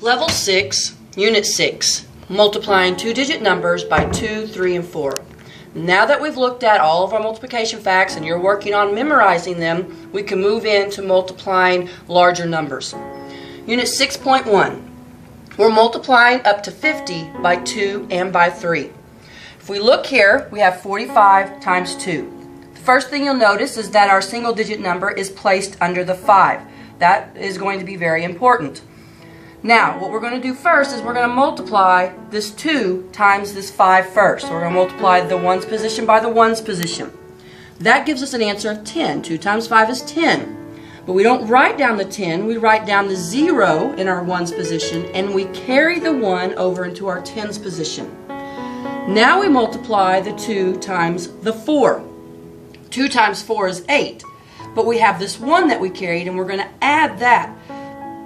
Level 6, Unit 6, multiplying two-digit numbers by 2, 3, and 4. Now that we've looked at all of our multiplication facts and you're working on memorizing them, we can move into multiplying larger numbers. Unit 6.1, we're multiplying up to 50 by 2 and by 3. If we look here, we have 45 times 2. The first thing you'll notice is that our single-digit number is placed under the 5. That is going to be very important. Now, what we're going to do first is we're going to multiply this 2 times this 5 first. So we're going to multiply the ones position by the ones position. That gives us an answer of 10. 2 times 5 is 10. But we don't write down the 10, we write down the 0 in our ones position, and we carry the 1 over into our tens position. Now we multiply the 2 times the 4. 2 times 4 is 8. But we have this 1 that we carried, and we're going to add that.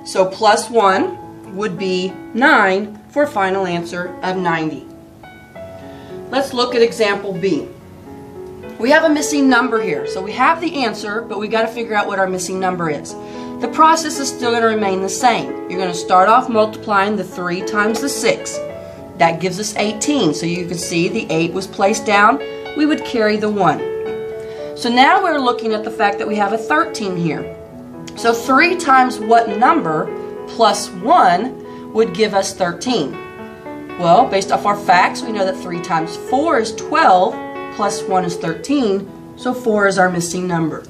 So plus 1 would be 9 for a final answer of 90. Let's look at example B. We have a missing number here. So we have the answer, but we got to figure out what our missing number is. The process is still going to remain the same. You're going to start off multiplying the 3 times the 6. That gives us 18. So you can see the 8 was placed down. We would carry the 1. So now we're looking at the fact that we have a 13 here. So 3 times what number plus 1 would give us 13? Well, based off our facts, we know that 3 times 4 is 12, plus 1 is 13, so 4 is our missing number.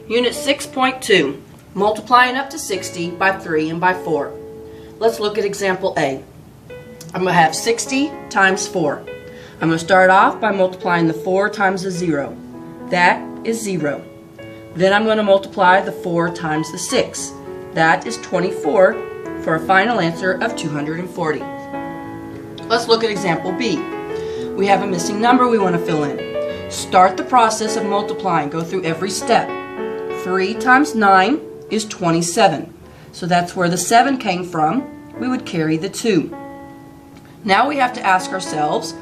Unit 6.2, multiplying up to 60 by 3 and by 4. Let's look at example A. I'm going to have 60 times 4. I'm going to start off by multiplying the 4 times the 0. That is 0. Then I'm going to multiply the 4 times the 6. That is 24 for a final answer of 240. Let's look at example B. We have a missing number we want to fill in. Start the process of multiplying. Go through every step. 3 times 9 is 27. So that's where the 7 came from. We would carry the 2. Now we have to ask ourselves,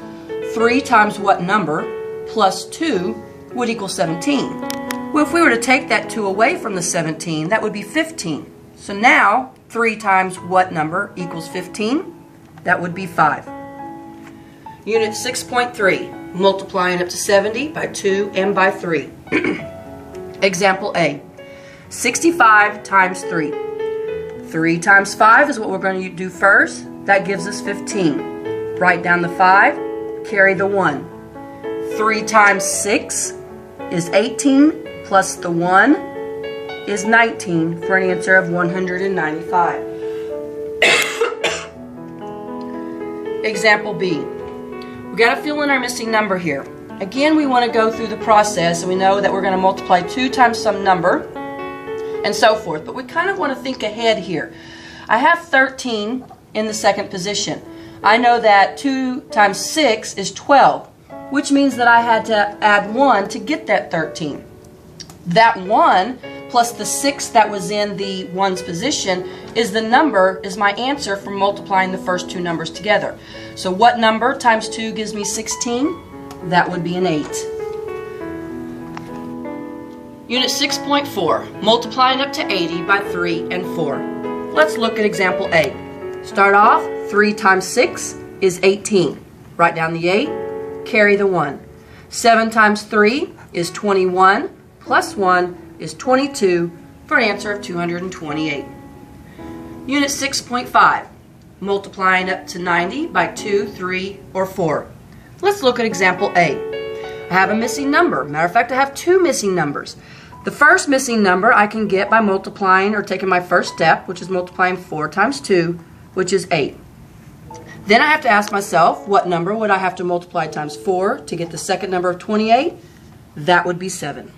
3 times what number plus 2 would equal 17. Well, if we were to take that 2 away from the 17, that would be 15. So now, 3 times what number equals 15? That would be 5. Unit 6.3, multiplying up to 70 by 2 and by 3. Example A, 65 times 3. 3 times 5 is what we're going to do first. That gives us 15. Write down the 5, carry the 1. 3 times 6 is 18, plus the 1 is 19 for an answer of 195. Example B. We've got to fill in our missing number here. Again, we want to go through the process, and we know that we're going to multiply 2 times some number and so forth. But we kind of want to think ahead here. I have 13 in the second position. I know that 2 times 6 is 12. Which means that I had to add 1 to get that 13. That 1 plus the 6 that was in the ones position is my answer for multiplying the first two numbers together. So what number times 2 gives me 16? That would be an 8. Unit 6.4, multiplying up to 80 by 3 and 4. Let's look at example A. Start off, 3 times 6 is 18. Write down the 8. Carry the 1. 7 times 3 is 21, plus 1 is 22 for an answer of 228. Unit 6.5, multiplying up to 90 by 2, 3, or 4. Let's look at example A. I have a missing number. Matter of fact, I have 2 missing numbers. The first missing number I can get by multiplying or taking my first step, which is multiplying 4 times 2, which is 8. Then I have to ask myself, what number would I have to multiply times 4 to get the second number of 28? That would be 7.